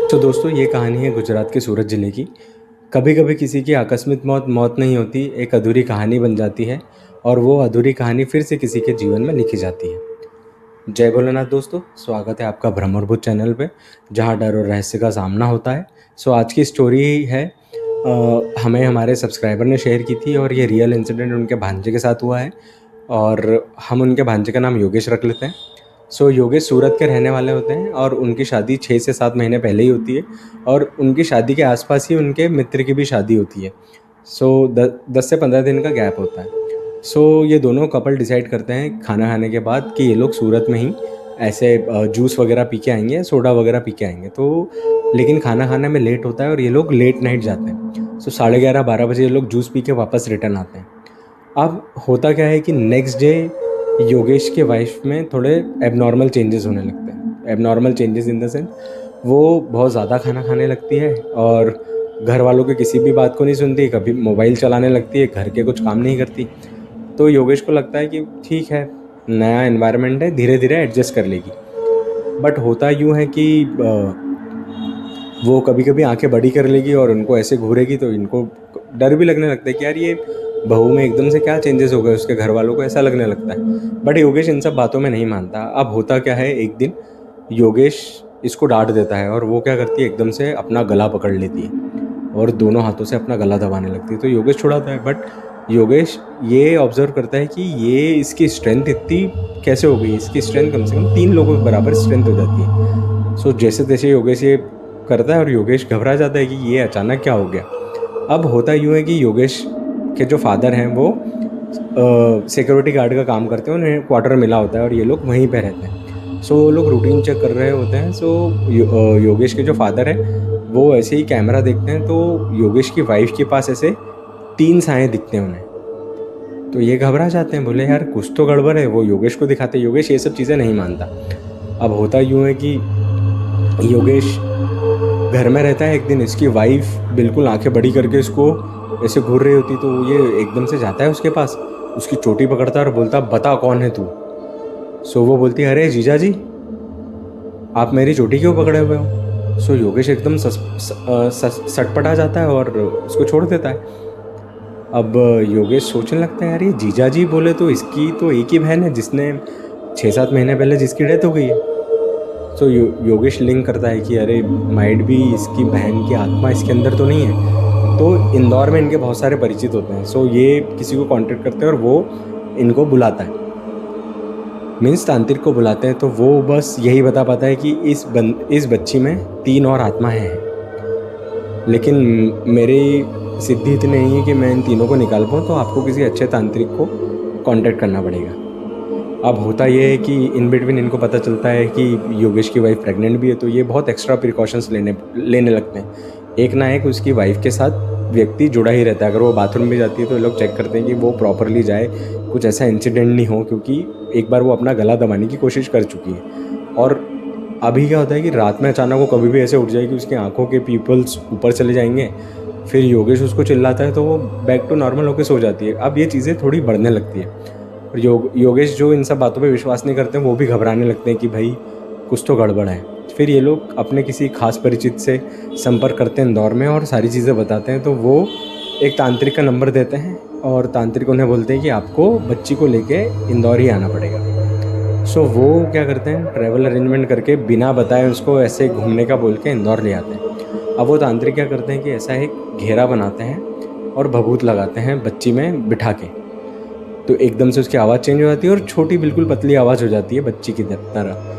तो दोस्तों ये कहानी है गुजरात के सूरत ज़िले की। कभी कभी किसी की आकस्मिक मौत मौत नहीं होती, एक अधूरी कहानी बन जाती है और वो अधूरी कहानी फिर से किसी के जीवन में लिखी जाती है। जय भोलेनाथ दोस्तों, स्वागत है आपका ब्रह्मोरभूत चैनल पे, जहाँ डर और रहस्य का सामना होता है। आज की स्टोरी है हमें हमारे सब्सक्राइबर ने शेयर की थी और ये रियल इंसिडेंट उनके भांजे के साथ हुआ है और हम उनके भांजे का नाम योगेश रख लेते हैं। योगेश सूरत के रहने वाले होते हैं और उनकी शादी 6 से 7 महीने पहले ही होती है और उनकी शादी के आसपास ही उनके मित्र की भी शादी होती है। 10 से 15 दिन का गैप होता है। ये दोनों कपल डिसाइड करते हैं खाना खाने के बाद कि ये लोग सूरत में ही ऐसे जूस वगैरह पी के आएंगे, सोडा वगैरह पी के आएंगे। लेकिन खाना खाने में लेट होता है और ये लोग लेट नाइट जाते हैं। 11:30-12 बजे ये लोग जूस पी के वापस रिटर्न आते हैं। अब होता क्या है कि नेक्स्ट डे योगेश के वाइफ में थोड़े एबनॉर्मल चेंजेस होने लगते हैं। Abnormal changes in the sense वो बहुत ज़्यादा खाना खाने लगती है और घर वालों की किसी भी बात को नहीं सुनती, कभी मोबाइल चलाने लगती है, घर के कुछ काम नहीं करती। तो योगेश को लगता है कि ठीक है, नया एनवायरनमेंट है, धीरे धीरे एडजस्ट कर लेगी। बट होता यूँ है कि वो कभी कभी आंखें बड़ी कर लेगी और उनको ऐसे घूरेगी तो इनको डर भी लगने लगता है कि यार ये बहू में एकदम से क्या चेंजेस हो गए, उसके घर वालों को ऐसा लगने लगता है। बट योगेश इन सब बातों में नहीं मानता। अब होता क्या है, एक दिन योगेश इसको डांट देता है और वो क्या करती है, एकदम से अपना गला पकड़ लेती है और दोनों हाथों से अपना गला दबाने लगती है। तो योगेश छुड़ाता है, बट योगेश ये ऑब्जर्व करता है कि ये इसकी स्ट्रेंथ इतनी कैसे हो गई। इसकी स्ट्रेंथ कम से कम 3 लोगों के बराबर स्ट्रेंथ हो जाती है। जैसे तैसे योगेश ये करता है और योगेश घबरा जाता है कि ये अचानक क्या हो गया। अब होता यूँ है कि योगेश के जो फादर हैं वो सिक्योरिटी गार्ड का काम करते हैं, उन्हें क्वार्टर मिला होता है और ये लोग वहीं पे रहते हैं। वो लोग रूटीन चेक कर रहे होते हैं। योगेश के जो फादर हैं वो ऐसे ही कैमरा देखते हैं तो योगेश की वाइफ के पास ऐसे 3 साए दिखते हैं उन्हें। तो ये घबरा जाते हैं, बोले यार कुछ तो गड़बड़ है। वो योगेश को दिखाते, योगेश ये सब चीज़ें नहीं मानता। अब होता यूँ है कि योगेश घर में रहता है। एक दिन इसकी वाइफ बिल्कुल आंखें बड़ी करके इसको ऐसे घूर रही होती, तो ये एकदम से जाता है उसके पास, उसकी चोटी पकड़ता है और बोलता बता कौन है तू। वो बोलती है अरे जीजा जी, आप मेरी चोटी क्यों पकड़े हुए हो। योगेश एकदम सटपटा जाता है और उसको छोड़ देता है। अब योगेश सोचने लगता है यार ये जीजा जी बोले तो इसकी तो एक ही बहन है जिसने 6-7 महीने पहले जिसकी डेथ हो गई है। योगेश लिंक करता है कि अरे माइट भी इसकी बहन की आत्मा इसके अंदर तो नहीं है। तो इंदौर में इनके बहुत सारे परिचित होते हैं। ये किसी को कांटेक्ट करते हैं और वो इनको बुलाता है, मीन्स तांत्रिक को बुलाते हैं। तो वो बस यही बता पाता है कि इस बच्ची में 3 और आत्माएं हैं, लेकिन मेरी सिद्धि इतनी नहीं है कि मैं इन तीनों को निकाल पाऊँ, तो आपको किसी अच्छे तांत्रिक को कांटेक्ट करना पड़ेगा। अब होता ये है कि इन बिटवीन इनको पता चलता है कि योगेश की वाइफ प्रेग्नेंट भी है, तो ये बहुत एक्स्ट्रा प्रिकॉशंस लेने लगते हैं। एक ना एक उसकी वाइफ के साथ व्यक्ति जुड़ा ही रहता है। अगर वो बाथरूम में जाती है तो ये लोग चेक करते हैं कि वो प्रॉपरली जाए, कुछ ऐसा इंसिडेंट नहीं हो, क्योंकि एक बार वो अपना गला दबाने की कोशिश कर चुकी है। और अभी क्या होता है कि रात में अचानक वो कभी भी ऐसे उठ जाएगी, उसकी आंखों के पीपल्स ऊपर चले जाएंगे, फिर योगेश उसको चिल्लाता है तो वो बैक टू नॉर्मल होकर सो जाती है। अब ये चीज़ें थोड़ी बढ़ने लगती है और योगेश जो इन सब बातों पे विश्वास नहीं करते हैं वो भी घबराने लगते हैं कि भाई कुछ तो गड़बड़ है। फिर ये लोग अपने किसी खास परिचित से संपर्क करते हैं इंदौर में और सारी चीज़ें बताते हैं। तो वो एक तांत्रिक का नंबर देते हैं और तांत्रिक उन्हें बोलते हैं कि आपको बच्ची को लेके इंदौर ही आना पड़ेगा। वो क्या करते हैं, ट्रैवल अरेंजमेंट करके बिना बताए उसको ऐसे घूमने का बोल के इंदौर ले आते हैं। अब वो तांत्रिक क्या करते हैं कि ऐसा एक घेरा बनाते हैं और भभूत लगाते हैं बच्ची में बिठा के। तो एकदम से उसकी आवाज़ चेंज हो जाती है और छोटी बिल्कुल पतली आवाज़ हो जाती है बच्ची की तरह।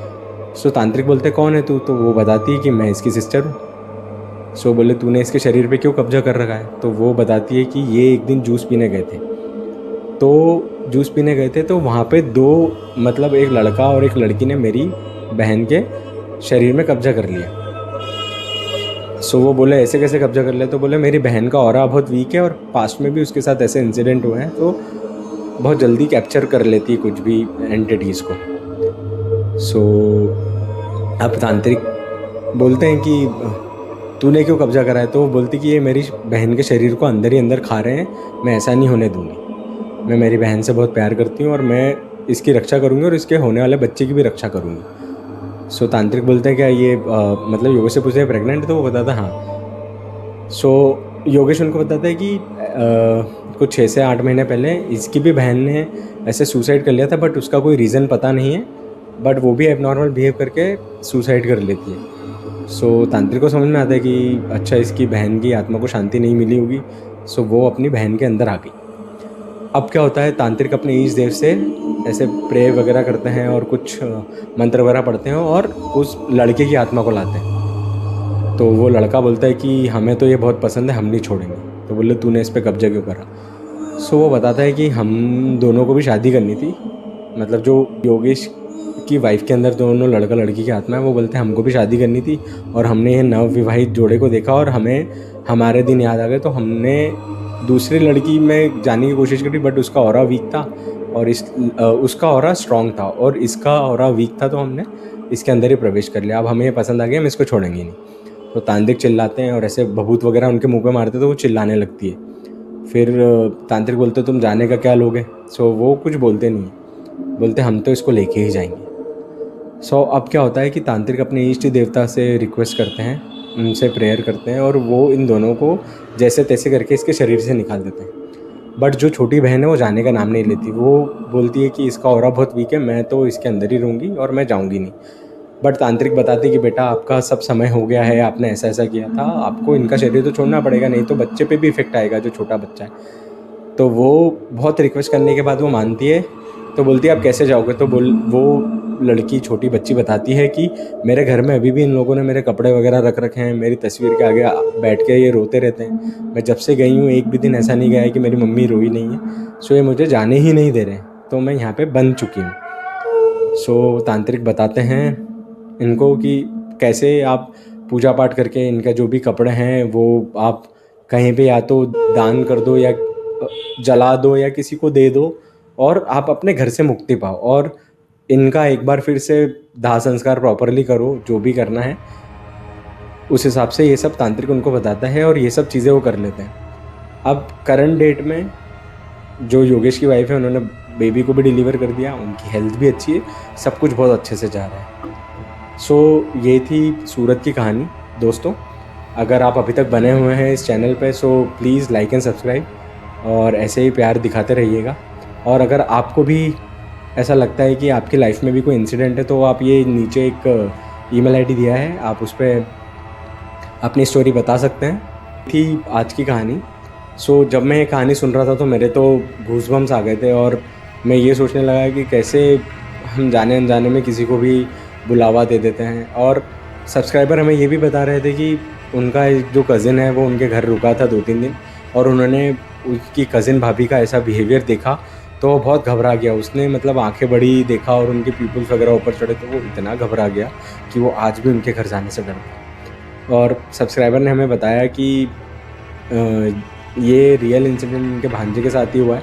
तांत्रिक बोलते कौन है तू, तो वो बताती है कि मैं इसकी सिस्टर हूँ। बोले तूने इसके शरीर पे क्यों कब्जा कर रखा है, तो वो बताती है कि ये एक दिन जूस पीने गए थे। तो वहाँ पे 2 मतलब एक लड़का और एक लड़की ने मेरी बहन के शरीर में कब्जा कर लिया। वो बोले ऐसे कैसे कब्जा कर लिया, तो बोले मेरी बहन का ऑरा बहुत वीक है और पास्ट में भी उसके साथ ऐसे इंसिडेंट हुए हैं, तो बहुत जल्दी कैप्चर कर लेती है कुछ भी एंटिटीज़ को। अब तांत्रिक बोलते हैं कि तूने क्यों कब्जा करा है, तो वो बोलती कि ये मेरी बहन के शरीर को अंदर ही अंदर खा रहे हैं, मैं ऐसा नहीं होने दूँगी। मैं मेरी बहन से बहुत प्यार करती हूँ और मैं इसकी रक्षा करूँगी और इसके होने वाले बच्चे की भी रक्षा करूँगी। सो तांत्रिक बोलते हैं क्या ये मतलब योगेश से पूछते हैं प्रेग्नेंट, तो वो बताता है हाँ। सो योगेश उनको बताता है कि कुछ 6 से 8 महीने पहले इसकी भी बहन ने ऐसे सुसाइड कर लिया था, बट उसका कोई रीज़न पता नहीं है, बट वो भी एबनॉर्मल बिहेव करके सुसाइड कर लेती है। सो तांत्रिक को समझ में आता है कि अच्छा इसकी बहन की आत्मा को शांति नहीं मिली होगी, सो वो अपनी बहन के अंदर आ गई। अब क्या होता है, तांत्रिक अपने ईश देव से ऐसे प्रे वगैरह करते हैं और कुछ मंत्र वगैरह पढ़ते हैं और उस लड़के की आत्मा को लाते हैं। तो वो लड़का बोलता है कि हमें तो ये बहुत पसंद है, हम नहीं छोड़ेंगे। तो बोले तूने इस पर कब्जा क्यों करा। सो वो बताता है कि हम दोनों को भी शादी करनी थी, मतलब जो योगेश की वाइफ के अंदर दोनों लड़का लड़की की आत्मा है, वो बोलते हैं हमको भी शादी करनी थी और हमने ये नवविवाहित जोड़े को देखा और हमें हमारे दिन याद आ गए, तो हमने दूसरी लड़की में जाने की कोशिश करी, बट उसका ऑरा वीक था और उसका ऑरा स्ट्रॉन्ग था और इसका ऑरा वीक था, तो हमने इसके अंदर ही प्रवेश कर लिया। अब हमें ये पसंद आ गया, हम इसको छोड़ेंगे नहीं। तो तांत्रिक चिल्लाते हैं और ऐसे भभूत वगैरह उनके मुंह पे मारते, तो वो चिल्लाने लगती है। फिर तांत्रिक बोलते तुम जाने का क्या लोगे। सो वो कुछ बोलते नहीं, बोलते हम तो इसको लेके ही जाएंगे। सो अब क्या होता है कि तांत्रिक अपने इष्ट देवता से रिक्वेस्ट करते हैं, उनसे प्रेयर करते हैं और वो इन दोनों को जैसे तैसे करके इसके शरीर से निकाल देते हैं। बट जो छोटी बहन है वो जाने का नाम नहीं लेती, वो बोलती है कि इसका ऑरा बहुत वीक है, मैं तो इसके अंदर ही रहूँगी और मैं जाऊँगी नहीं। बट तांत्रिक बताते कि बेटा आपका सब समय हो गया है, आपने ऐसा ऐसा किया था, आपको इनका शरीर तो छोड़ना पड़ेगा, नहीं तो बच्चे पे भी इफेक्ट आएगा जो छोटा बच्चा है। तो वो बहुत रिक्वेस्ट करने के बाद वो मानती है। तो बोलती है आप कैसे जाओगे। तो वो लड़की छोटी बच्ची बताती है कि मेरे घर में अभी भी इन लोगों ने मेरे कपड़े वगैरह रख रखे हैं, मेरी तस्वीर के आगे बैठ के ये रोते रहते हैं। मैं जब से गई हूँ एक भी दिन ऐसा नहीं गया है कि मेरी मम्मी रोई नहीं है। सो ये मुझे जाने ही नहीं दे रहे, तो मैं यहाँ पे बंद चुकी हूँ। सो तांत्रिक बताते हैं इनको कि कैसे आप पूजा पाठ करके इनका जो भी कपड़े हैं वो आप कहीं पे या तो दान कर दो या जला दो या किसी को दे दो और आप अपने घर से मुक्ति पाओ, और इनका एक बार फिर से दाह संस्कार प्रॉपरली करो, जो भी करना है उस हिसाब से। ये सब तांत्रिक उनको बताता है और ये सब चीज़ें वो कर लेते हैं। अब करंट डेट में जो योगेश की वाइफ है उन्होंने बेबी को भी डिलीवर कर दिया, उनकी हेल्थ भी अच्छी है, सब कुछ बहुत अच्छे से जा रहा है। सो ये थी सूरत की कहानी दोस्तों। अगर आप अभी तक बने हुए हैं इस चैनल पे, so please like and subscribe और ऐसे ही प्यार दिखाते रहिएगा। और अगर आपको भी ऐसा लगता है कि आपकी लाइफ में भी कोई इंसिडेंट है, तो आप ये नीचे एक ईमेल आईडी दिया है, आप उस पर अपनी स्टोरी बता सकते हैं। थी आज की कहानी। सो जब मैं ये कहानी सुन रहा था तो मेरे तो गूज़बम्स आ गए थे और मैं ये सोचने लगा कि कैसे हम जाने अनजाने में किसी को भी बुलावा दे देते हैं। और सब्सक्राइबर हमें ये भी बता रहे थे कि उनका एक जो कज़िन है वो उनके घर रुका था 2-3 दिन और उन्होंने उसकी कज़िन भाभी का ऐसा बिहेवियर देखा तो वो बहुत घबरा गया। उसने मतलब आंखें बड़ी देखा और उनके पीपल्स वगैरह ऊपर चढ़े तो वो इतना घबरा गया कि वो आज भी उनके घर जाने से डरता। और सब्सक्राइबर ने हमें बताया कि ये रियल इंसिडेंट उनके भांजे के साथ ही हुआ है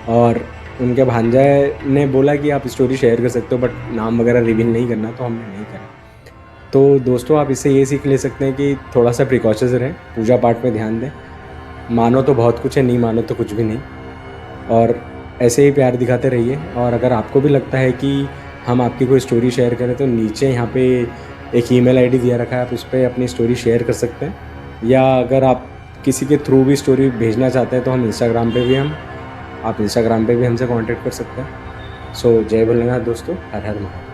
और उनके भांजा ने बोला कि आप स्टोरी शेयर कर सकते हो बट नाम वगैरह रिवील नहीं करना, तो हमने नहीं करा। तो दोस्तों आप इससे ये सीख ले सकते हैं कि थोड़ा सा प्रिकॉशंस रहें, पूजा पाठ में ध्यान दें, मानो तो बहुत कुछ है, नहीं मानो तो कुछ भी नहीं, और ऐसे ही प्यार दिखाते रहिए। और अगर आपको भी लगता है कि हम आपकी कोई स्टोरी शेयर करें तो नीचे यहाँ पे एक ईमेल आईडी दिया रखा है, आप उस पर अपनी स्टोरी शेयर कर सकते हैं। या अगर आप किसी के थ्रू भी स्टोरी भेजना चाहते हैं तो हम इंस्टाग्राम पे भी आप इंस्टाग्राम पे भी हमसे कांटेक्ट कर सकते हैं। सो जय भोलेनाथ दोस्तों, हर हर महादेव।